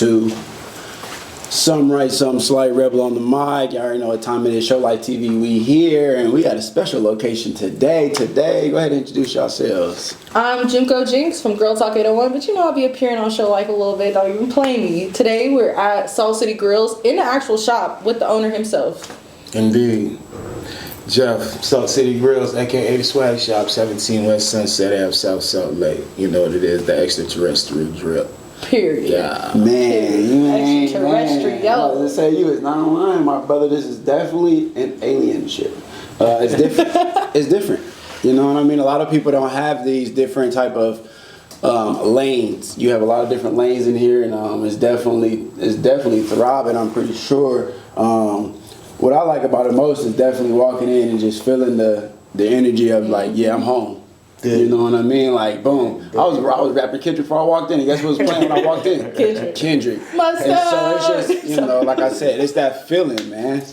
2. Some right, some slight, Rebel on the mic. You already know what time it is. Show Life TV, we here, and we got a special location today. Go ahead and introduce yourselves. I'm Junko Jinx from Girl Talk 801, but you know I'll be appearing on Show Life a little bit. Don't even play me. Today we're at Soul City Grills in the actual shop with the owner himself. Indeed. Jeff, Salt City Grills, aka The Swag Shop, 17 West Sunset Ave, South Salt Lake. You know what it is, the extraterrestrial drip. Period. Yeah. Man. Extraterrestrial. I was gonna say, you is not lying, my brother. This is definitely an alien ship. It's different. It's different. You know what I mean? A lot of people don't have these different type of lanes. You have a lot of different lanes in here, and it's definitely throbbing. I'm pretty sure. What I like about it most is definitely walking in and just feeling the energy of like, yeah, I'm home. Yeah. You know what I mean? Like, boom. I was rapping Kendrick before I walked in. And guess what was playing when I walked in? Kendrick. And so it's just, you know, like I said, it's that feeling, man.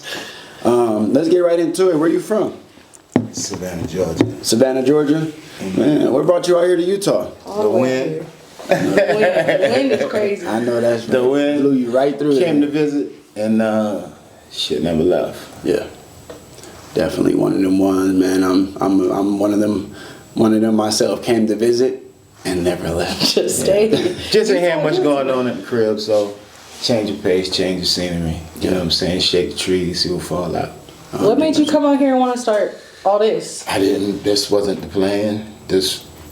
Let's get right into it. Where you from? Savannah, Georgia. Savannah, Georgia? Mm-hmm. Man, what brought you out here to Utah? The wind. The wind is crazy. I know that's right. The wind blew you right through. Came to visit and shit never left. Yeah. Definitely one of them ones, man. I'm one of them. One of them myself, came to visit and never left. Just stayed. Just ain't had much going on in the crib, so change of pace, change of scenery. You know what I'm saying? Shake the trees, see what fall out. What made you come out here and want to start all this? This wasn't the plan.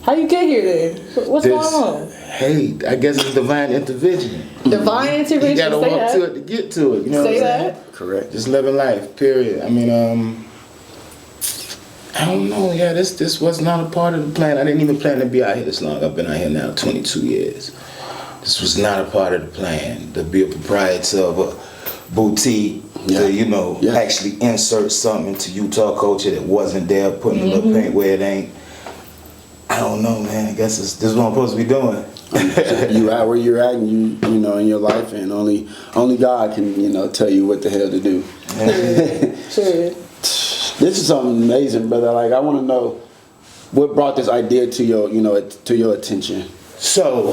How you get here then? What's going on? Hey, I guess it's divine intervention. Divine intervention. You gotta say walk that. to it to get to it. You know Say what I'm that. saying? Correct. Just living life, period. I mean, I don't know. Yeah, this was not a part of the plan. I didn't even plan to be out here this long. I've been out here now 22 years. This was not a part of the plan. To be a proprietor of a boutique, to, actually insert something into Utah culture that wasn't there, putting a little paint where it ain't. I don't know, man. I guess this is what I'm supposed to be doing. You at where you're at, and you know in your life, and only God can tell you what the hell to do. Sure. This is something amazing, brother. Like, I want to know what brought this idea to your attention. So, all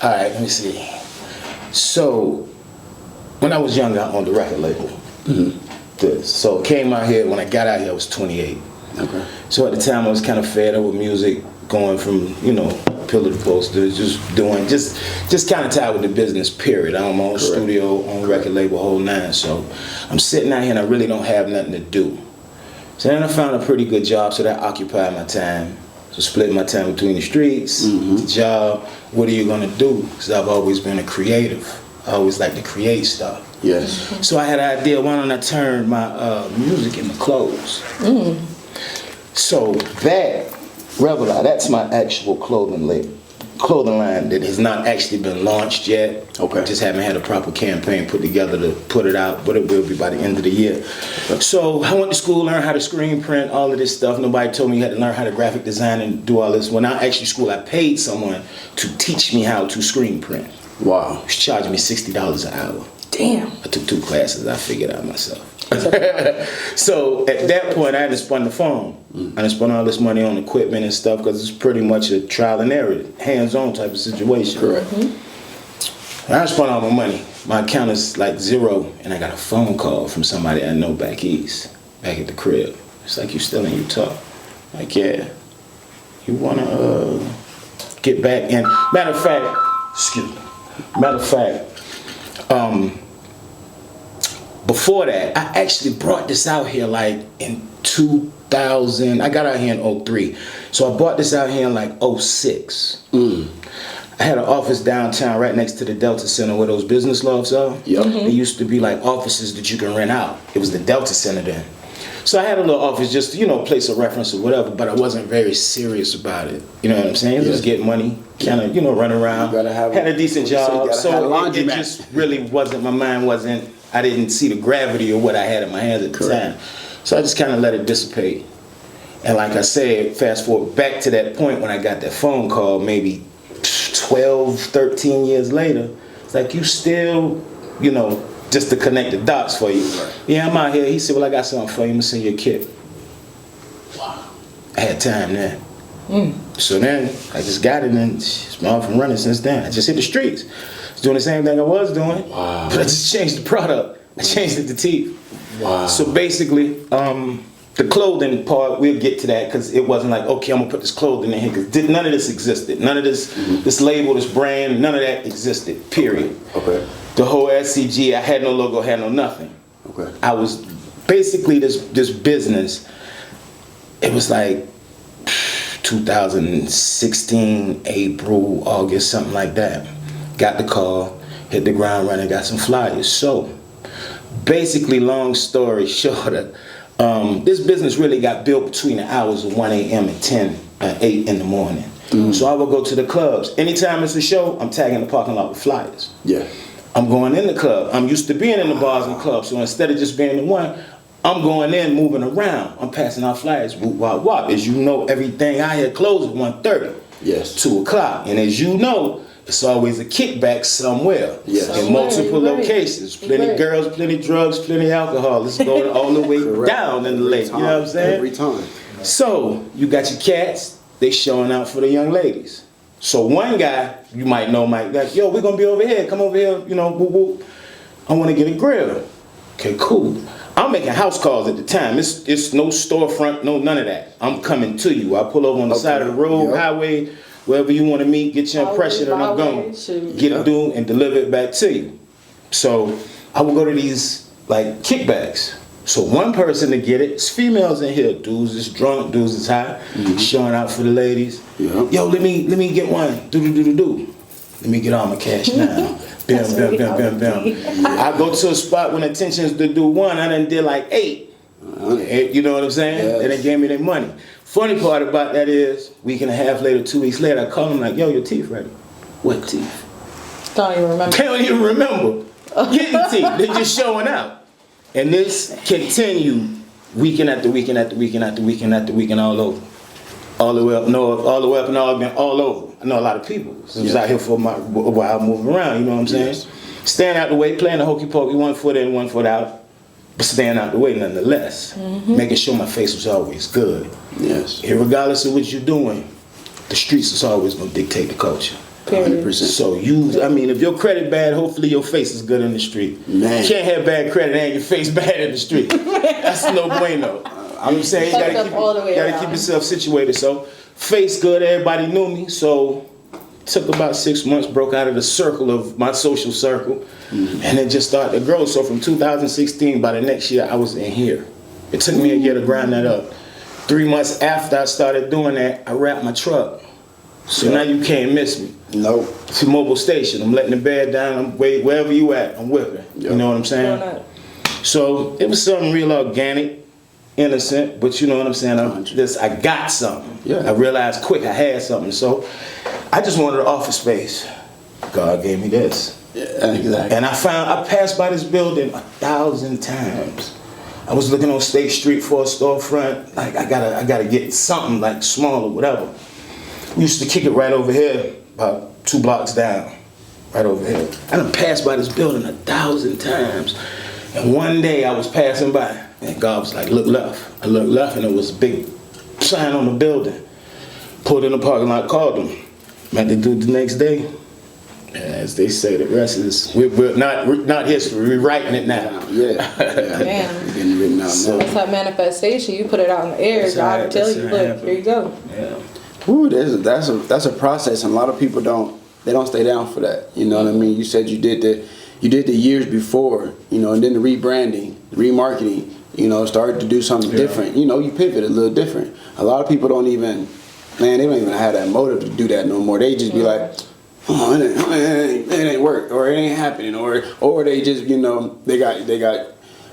right, let me see. So, when I was younger, I owned a record label. Mm-hmm. So, came out here. When I got out here, I was 28. Okay. So at the time, I was kind of fed up with music, going from pillar to post, just kind of tied with the business. Period. I own my own studio, own record label, whole nine. So, I'm sitting out here and I really don't have nothing to do. So then I found a pretty good job, so that occupied my time. So split my time between the streets, the job. What are you gonna do? Because I've always been a creative. I always like to create stuff. Yes. So I had an idea, why don't I turn my music into clothes? So that, Rebel Eye, that's my actual clothing line that has not actually been launched yet. Okay. Just haven't had a proper campaign put together to put it out, but it will be by the end of the year. Okay. So I went to school, learned how to screen print, all of this stuff. Nobody told me you had to learn how to graphic design and do all this. When I actually school, I paid someone to teach me how to screen print. Wow. He was charging me $60 an hour. Damn. I took 2 classes, I figured out myself. So at that point, I had to spend the phone. I had to spend all this money on equipment and stuff because it's pretty much a trial and error, hands-on type of situation. Correct. I spent all my money. My account is like zero, and I got a phone call from somebody I know back east, back at the crib. It's like, you still in Utah? Like, yeah. You wanna get back in? Matter of fact, before that, I actually brought this out here like in 2000. I got out here in 03. So I bought this out here in like 06. I had an office downtown right next to the Delta Center where those business lofts are. Yep. They used to be like offices that you can rent out. It was the Delta Center then. So I had a little office just to, place of reference or whatever, but I wasn't very serious about it. You know what I'm saying? Just get money, kind of, run around. Had a decent job. So it just really wasn't, my mind wasn't, I didn't see the gravity of what I had in my hands at the time. So I just kind of let it dissipate. And like I said, fast forward back to that point when I got that phone call, maybe 12, 13 years later, it's like, you still, just to connect the dots for you. Yeah, I'm out here. He said, well, I got something for you. I'm going to send you a kit. Wow. I had time then. So then I just got it and it's been off and running since then. I just hit the streets. I was doing the same thing I was doing, Wow. but I just changed the product. I changed it to teeth. Wow. So basically, the clothing part, we'll get to that because it wasn't like, okay, I'm gonna put this clothing in here because none of this existed. None of this, this label, this brand, none of that existed, period. Okay. The whole SCG, I had no logo, had no nothing. Okay. I was basically this business, it was like 2016, April, August, something like that. Got the call, hit the ground running, got some flyers. So basically, long story shorter, this business really got built between the hours of 1 a.m. and 8 in the morning. So I would go to the clubs. Anytime it's a show, I'm tagging the parking lot with flyers. Yeah. I'm going in the club. I'm used to being in the bars and clubs, so instead of just being the one, I'm going in, moving around. I'm passing out flyers, whoop, wop, wop. As you know, everything out here closes at 1:30. Yes. 2 o'clock. And as you know, it's always a kickback somewhere. Yes. In multiple Somewhere, right. locations. Plenty Right. girls, plenty drugs, plenty alcohol. It's going all the way Correct. down in the lake. You know what I'm saying? Every time. So you got your cats, they showing out for the young ladies. So one guy, you might know, might be like, yo, we're gonna be over here, come over here, you know, whoop, whoop. I wanna get a grill. Okay, cool. I'm making house calls at the time. It's no storefront, no none of that. I'm coming to you. I pull over on the side of the road, Yep. highway, wherever you wanna meet, get your Highway, impression, and I'm byway, going. shoot. Get it through and deliver it back to you. So I will go to these like kickbacks. So one person to get it, it's females in here. Dudes is drunk, dudes is high, showing out for the ladies. Yeah. Yo, let me get one. Do. Let me get all my cash now. Bam, bam, bam, bam, bam. I go to a spot when intentions to do one, I done did like 8. You know what I'm saying? Yes. And they gave me their money. Funny part about that is, week and a half later, 2 weeks later, I call them like, yo, your teeth ready. What teeth? Don't even remember. They don't even remember getting teeth. They're just showing out. And this continued weekend after weekend after weekend after weekend after weekend all over. All the way up north, all the way up in Oregon, all over. I know a lot of people. So I was out here for my while moving around, you know what I'm saying? Yes. Staying out the way, playing the hokey pokey, 1 foot in, 1 foot out, but staying out the way nonetheless. Making sure my face was always good. Yes. Regardless of what you're doing, the streets is always gonna dictate the culture. 100%. So if your credit bad, hopefully your face is good in the street. Man. You can't have bad credit and your face bad in the street. That's no bueno. I'm saying you Fucked gotta up all the way around. keep yourself situated. So face good, everybody knew me. So took about 6 months, broke out of the circle of my social circle, and it just started to grow. So from 2016, by the next year, I was in here. It took me a year to grind that up. 3 months after I started doing that, I wrapped my truck. So now you can't miss me. Nope. To Mobile Station, I'm letting the bed down. I'm wherever you at, I'm whipping. Yep. You know what I'm saying? Doing that. So it was something real organic, innocent, but you know what I'm saying? I got something. Yeah. I realized quick I had something. So I just wanted an office space. God gave me this. Yeah, exactly. And I passed by this building 1,000 times. I was looking on State Street for a storefront. Like I gotta get something like small or whatever. We used to kick it right over here, about 2 blocks down. Right over here. I done passed by this building 1,000 times. And one day I was passing by, and God was like, look left. I looked left, and there was a big sign on the building. Pulled in the parking lot, called them. Met the dude the next day. And as they say, the rest is, we're not history, we're writing it now. Yeah. Man. It's getting written out now. That's that manifestation. You put it out in the air. That's God how will tell that's you, how it look, happened. here you go. Yeah. Ooh, that's a process, and a lot of people don't stay down for that. You know what I mean? You said you did the years before, you know, and then the rebranding, the remarketing, you know, started to do something different. You know, you pivot a little different. A lot of people don't even have that motive to do that no more. They just be like, oh, it ain't work, or it ain't happening, or they just, you know, they got.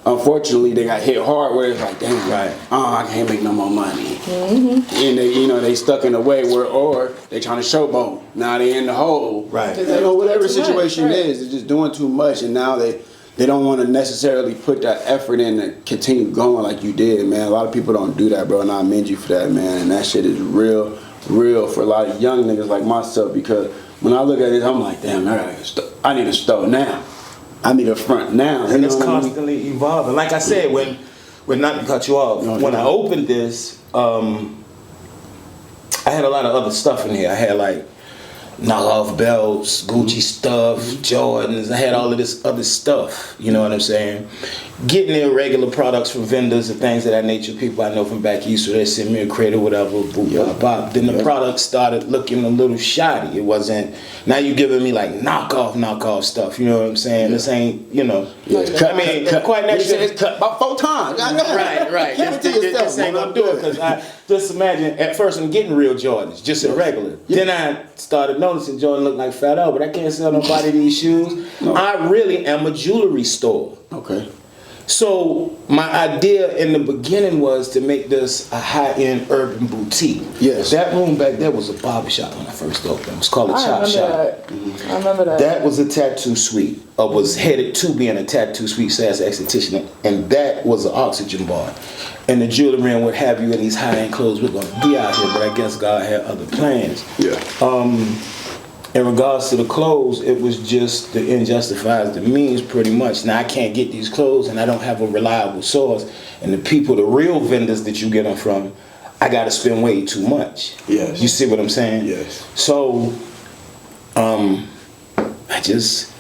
Unfortunately, they got hit hard where it's like, damn, Right. I can't make no more money. And they stuck in a way where, or they trying to showboat. Now they in the hole. Right. You know, whatever Too much, situation right. is, they're just doing too much, and now they don't want to necessarily put that effort in to continue going like you did, man. A lot of people don't do that, bro, and I commend you for that, man. And that shit is real for a lot of young niggas like myself, because when I look at it, I'm like, damn, I need a stove now. I need a front now. And You it's know what I mean? constantly evolving. Like I said, when not to cut you off, No, when no. I opened this, I had a lot of other stuff in here. I had like knockoff belts, Gucci stuff, Jordans. I had all of this other stuff. You know what I'm saying? Getting irregular products from vendors and things of that nature. People I know from back east, so they send me a crate or whatever. Boop, bop, bop. Then the product started looking a little shoddy. It wasn't. Now you giving me like knockoff stuff. You know what I'm saying? This ain't. You know. I mean, quite naturally. It's cut about 4 times. Right. Keep it to yourself, This ain't man. gonna do it because I just imagine at first I'm getting real Jordans, just irregular. Then I started noticing Jordan looked like Fat L, but I can't sell nobody these shoes. No. I really am a jewelry store. Okay. So my idea in the beginning was to make this a high-end urban boutique. Yes. That room back there was a barbershop when I first opened. It was called a Chop Shop. I remember that. That was a tattoo suite, or was headed to being a tattoo suite slash esthetician, and that was an oxygen bar. And the jewelry and what have you in these high-end clothes, we're gonna be out here, but I guess God had other plans. Yeah. In regards to the clothes, it was just the end justifies the means pretty much. Now I can't get these clothes and I don't have a reliable source. And the people, the real vendors that you get them from, I gotta spend way too much. Yes. You see what I'm saying? Yes. So, I just,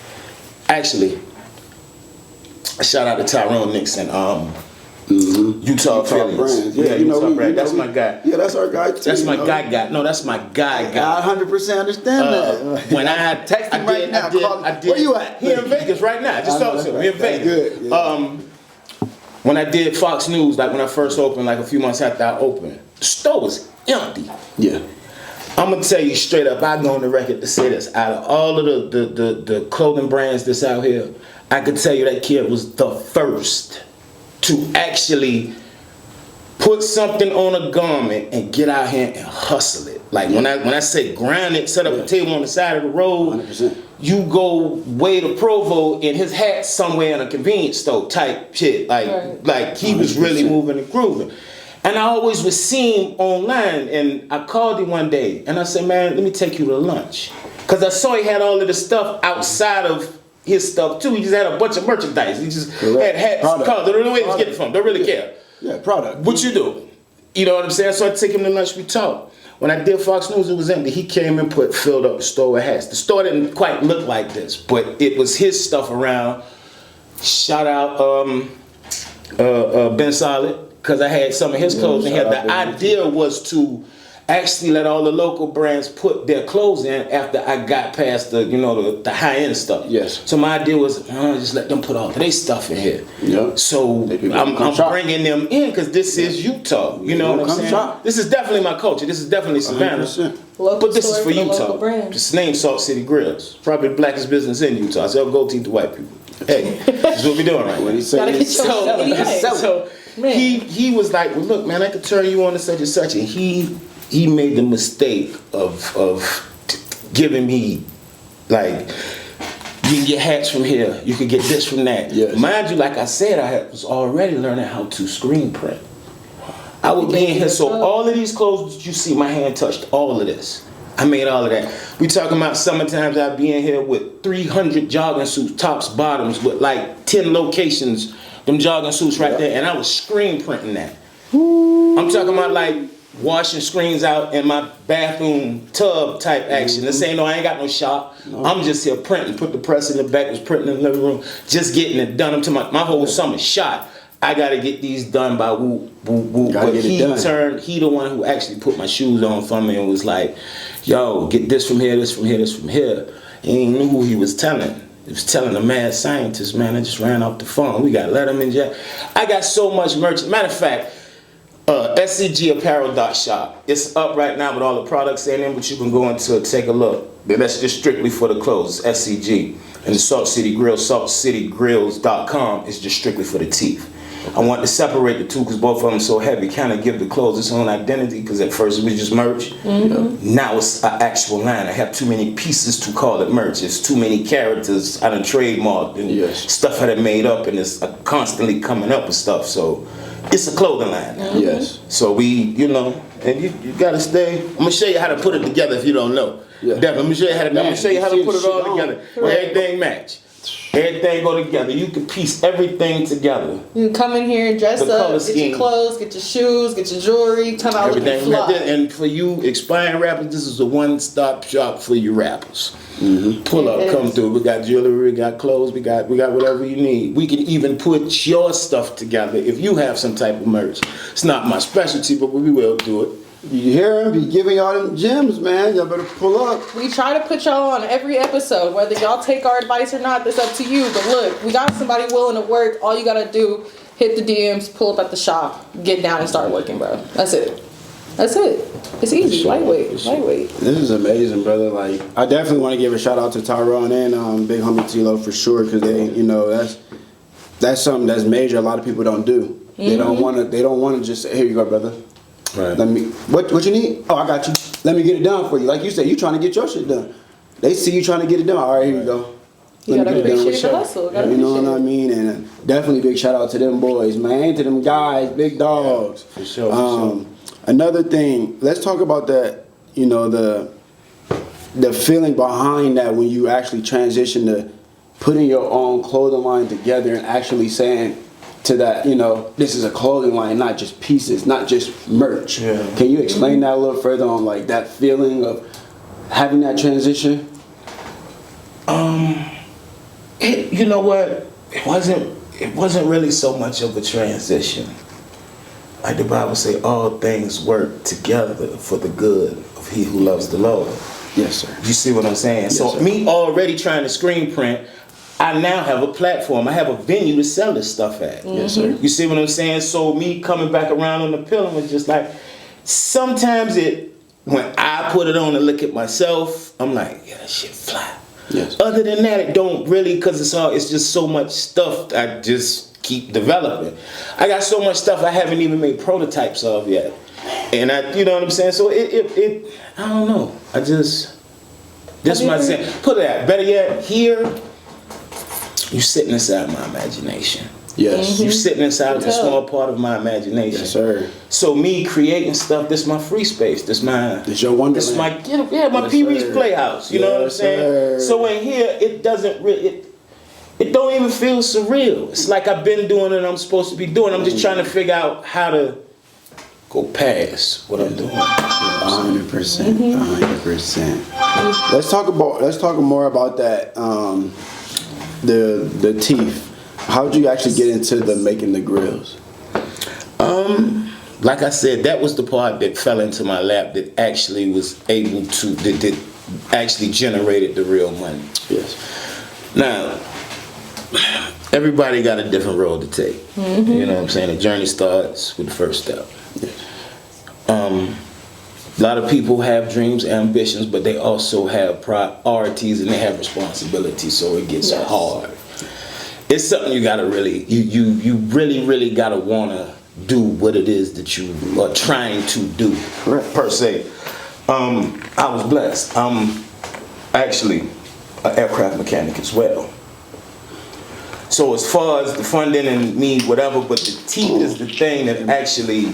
actually, shout out to Tyrone Nixon, Utah Phillies. Brands. Yeah, you know, Utah we- Brands. you know, That's we- my guy. Yeah, that's our guy too. That's my you know. guy. No, that's my guy. I 100% understand that. When I Text him right now. Call- I did. Where you at? Here in Vegas right now. I just I know, talked to him. that's Here in right. Vegas. That's good, yeah. When I did Fox News, like when I first opened, like a few months after I opened, the store was empty. Yeah. I'm gonna tell you straight up, I go on the record to say this. Out of all of the clothing brands that's out here, I could tell you that kid was the first to actually put something on a garment and get out here and hustle it. Like when I say grind it, set up a table on the side of the road, 100%. you go way to Provo in his hat somewhere in a convenience store type shit. Like he was really 100%. moving and grooving. And I always would see him online, and I called him one day and I said, man, let me take you to lunch. Cause I saw he had all of the stuff outside of his stuff too. He just had a bunch of merchandise. He just Correct. had hats, Product. cars. They don't know where he was getting it from. Don't really care. Yeah, product. What you do? You know what I'm saying? So I take him to lunch, we talk. When I did Fox News, it was empty. He came and filled up the store with hats. The store didn't quite look like this, but it was his stuff around. Shout out Ben Solid, because I had some of his clothes in here. shout out The Ben. idea was to actually let all the local brands put their clothes in after I got past the high end stuff. Yes. So my idea was just let them put all of their stuff in here. Yep. So Let people I'm come shop. bringing them in because this is Utah. You know what I'm Come saying? shop. This is definitely my culture. This is definitely Savannah. 100%. Local But this is store for the Utah. local brand. It's named Salt City Grills. Probably the blackest business in Utah. I sell gold teeth to white people. Hey, this is what we're doing right What now. he said Gotta get is- your So, selling it. so Man. he was like, well, look, man, I could turn you on to such and such, and he made the mistake of giving me like, you can get hats from here, you can get this from that. Yes. Mind you, like I said, was already learning how to screen print. I would be in here, so all of these clothes that you see, my hand touched all of this. I made all of that. We talking about summertimes I'd be in here with 300 jogging suits, tops, bottoms, with like 10 locations, them jogging suits right there, and I was screen printing that. I'm talking about like washing screens out in my bathroom tub type action. This ain't I ain't got no shop. I'm just here printing, put the press in the back, was printing in the living room, just getting it done. To my whole summer shot. I gotta get these done by woo. Gotta But get it done. he the one who actually put my shoes on for me and was like, yo, get this from here, this from here, this from here. He ain't knew who he was telling. He was telling a mad scientist, man. I just ran off the phone. We got Letterman Jack. I got so much merch. Matter of fact, SCGapparel.shop. It's up right now with all the products in it, but you can go into it, take a look. But that's just strictly for the clothes, SCG. And the Salt City Grill, saltcitygrills.com is just strictly for the teeth. I want to separate the two because both of them are so heavy, kind of give the clothes its own identity, because at first it was just merch. Now it's an actual line. I have too many pieces to call it merch. It's too many characters I done trademarked and Yes. stuff I done made up, and it's constantly coming up with stuff. So it's a clothing line now. Yes. So we, and you gotta stay. I'm gonna show you how to put it together if you don't know. Yeah. Definitely, I'm gonna show you how to Man, put it all shit on. together. Where everything match. Everything go together. You can piece everything together. You come in here and dress The up, color get scheme. your clothes, get your shoes, get your jewelry, come out looking Everything. fly. And for you aspiring rappers, this is a one-stop shop for you rappers. Pull up, It come is. through. We got jewelry, we got clothes, we got whatever you need. We can even put your stuff together if you have some type of merch. It's not my specialty, but we will do it. You hear him? Be giving y'all them gems, man. Y'all better pull up. We try to put y'all on every episode, whether y'all take our advice or not, that's up to you. But look, we got somebody willing to work. All you gotta do, hit the DMs, pull up at the shop, get down and start working, bro. That's it. That's it. It's easy, sure. lightweight, For sure. lightweight. This is amazing, brother. Like, I definitely want to give a shout out to Tyrone and Big Homie Tilo for sure, because they, you know, that's something that's major. A lot of people don't do. They don't want to. They don't want to just say, "Here you go, brother. Right. Let me. What you need? Oh, I got you. Let me get it done for you." Like you said, you trying to get your shit done. They see you trying to get it done. All right, here you go. You Let gotta me get it done appreciate the with hustle. Gotta you know what appreciate I mean? And definitely big shout out to them boys, man. To them guys, big dogs. For sure, for sure. Another thing, let's talk about that. You know, the feeling behind that when you actually transition to putting your own clothing line together and actually saying to that, you know, this is a clothing line, not just pieces, not just merch. Yeah. Can you explain that a little further on like that feeling of having that transition? You know what? It wasn't really so much of a transition. Like the Bible say, all things work together for the good of he who loves the Lord. Yes, sir. You see what I'm saying? So sir. me already trying to screen print, I now have a platform. I have a venue to sell this stuff at. Yes, sir. You see what I'm saying? So me coming back around on the pillow was just like, sometimes when I put it on and look at myself, I'm like, yeah, that shit fly. Yes. Other than that, it don't really, because it's just so much stuff I just keep developing. I got so much stuff I haven't even made prototypes of yet. And you know what I'm saying? So I don't know. This my saying. Put it out. Better yet, here, you sitting inside my imagination. Yes. You sitting inside a small part of my imagination. Yes, sir. So me creating stuff, this my free space. This your wonderland. This my my Yes, Pee Wee's sir. Playhouse. You know what I'm Yes, saying? sir. So in here, it doesn't really. It don't even feel surreal. It's like I've been doing what I'm supposed to be doing. I'm just trying to figure out how to go past what I'm doing. 100%. 100%. Let's talk more about that. The teeth. How did you actually get into the making the grills? Like I said, that was the part that fell into my lap that actually was able to that actually generated the real money. Yes. Now, everybody got a different road to take. You know what I'm saying? The journey starts with the first step. A lot of people have dreams, ambitions, but they also have priorities and they have responsibilities, so it gets hard. It's something you gotta you really gotta wanna do what it is that you are trying to do. Correct. Per se. I was blessed. I'm actually an aircraft mechanic as well. So as far as the funding and me, whatever, but the teeth is the thing that actually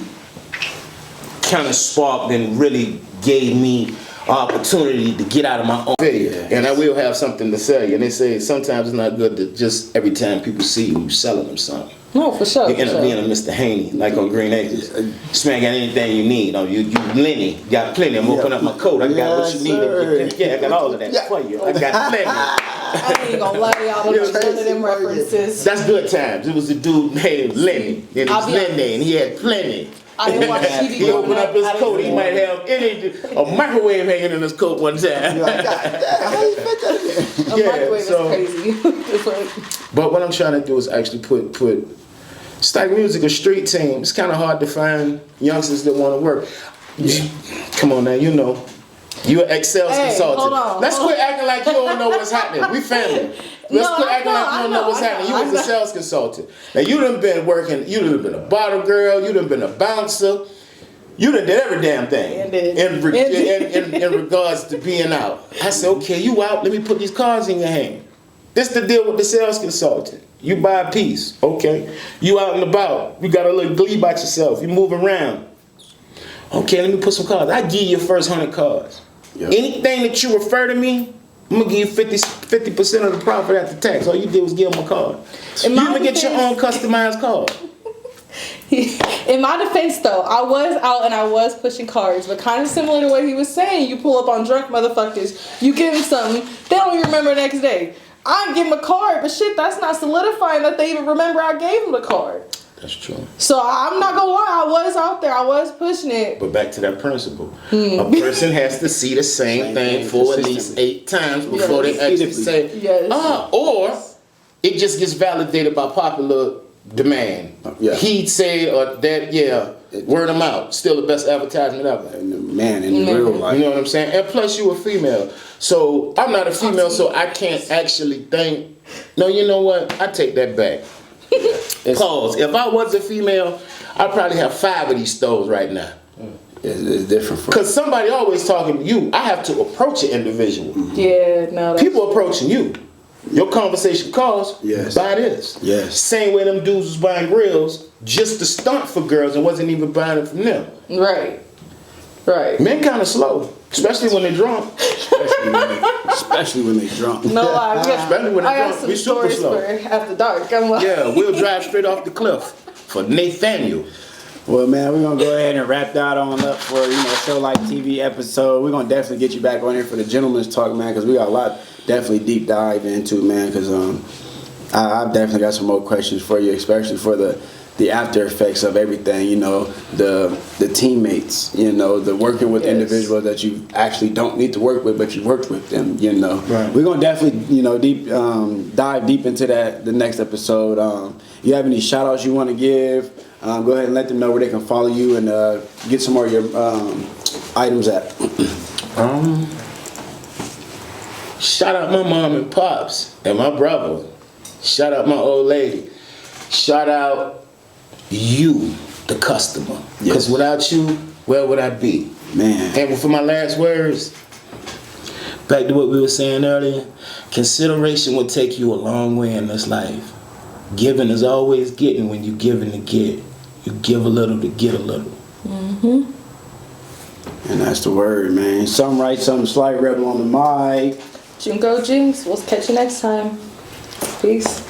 kind of sparked and really gave me opportunity to get out of my own video. And I will have something to say. And they say sometimes it's not good to just every time people see you selling them something. No, for sure. You end up being a Mr. Haney, like on Green Acres. This man got anything you need. Oh, you Lenny, got plenty. I'm opening up my coat. I got what you need. Yeah, I got all of that for you. I got plenty. I ain't gonna lie to y'all, but it's one of them references. That's good times. It was a dude named Lenny. And I'll it's be Lenny, honest. and he had plenty. I didn't watch TV. He opened up his I didn't coat. He know. might have a microwave hanging in his coat one time. You're like, God damn, how you fit that in? A microwave so- is crazy. It's like, But what I'm trying to do is actually put Stack Music, a street team. It's kind of hard to find youngsters that want to work. Come on now, you know. You're an Excel consultant. hold on, Let's hold quit acting like you don't know what's happening. We family. Let's No, quit I acting know, like you I don't know know, what's I happening. You know, was a I know. sales consultant. Now you done been working, you done been a bottle girl, you done been a bouncer. You done did every damn thing in regards to being out. I said, okay, you out, let me put these cards in your hand. This the deal with the sales consultant. You buy a piece, okay? You out and about. You got a little glee about yourself. You move around. Okay, let me put some cards. I give you your first 100 cards. Yep. Anything that you refer to me, I'm gonna give you 50% of the profit after tax. All you did was give them a card. In You my even get your own customized card. In my defense, though, I was out and I was pushing cards, but kind of similar to what he was saying. You pull up on drunk motherfuckers, you give them something, they don't even remember the next day. I give them a card, but shit, that's not solidifying that they even remember I gave them the card. That's true. So I'm not gonna lie, I was out there, I was pushing it. But back to that principle. A person has to see the same thing for at least 8 times before they actually say, Yes. or it just gets validated by popular demand. Yeah. He'd say or that, word them out. Still the best advertisement ever. Man, in real life. You know what I'm saying? And plus you a female. So I'm not a female, so I can't actually think, no, you know what? I take that back. Pause. If I was a female, I'd probably have 5 of these stoves right now. It's different. Because somebody always talking to you. I have to approach an individual. Yeah, no. That's People approaching you. Your conversation calls, Yes. buy this. Yes. Same way them dudes was buying grills just to stunt for girls and wasn't even buying it from them. right. Right. Men kind of slow, especially when they're drunk. Especially when they drunk. No lie, Especially when I they're got drunk. some We super stories slow. for after dark. I'm like, Yeah, we'll drive straight off the cliff for Nathaniel. Well, man, we're gonna go ahead and wrap that on up for Show Like TV episode. We're gonna definitely get you back on here for the gentleman's talk, man, because we got a lot definitely deep dive into, man. Because I've definitely got some more questions for you, especially for the after effects of everything. The teammates. The working with Yes. individuals that you actually don't need to work with, but you worked with them. Right. We're gonna definitely deep dive deep into that the next episode. You have any shout outs you want to give? Go ahead and let them know where they can follow you and get some more of your items at. Shout out my mom and pops and my brother. Shout out my old lady. Shout out you, the customer. Because without you, where would I be? Man. And for my last words, back to what we were saying earlier, consideration will take you a long way in this life. Giving is always getting when you giving to get. You give a little to get a little. And that's the word, man. Some right, some slight rebel on the mic. Junko Jinx. We'll catch you next time. Peace.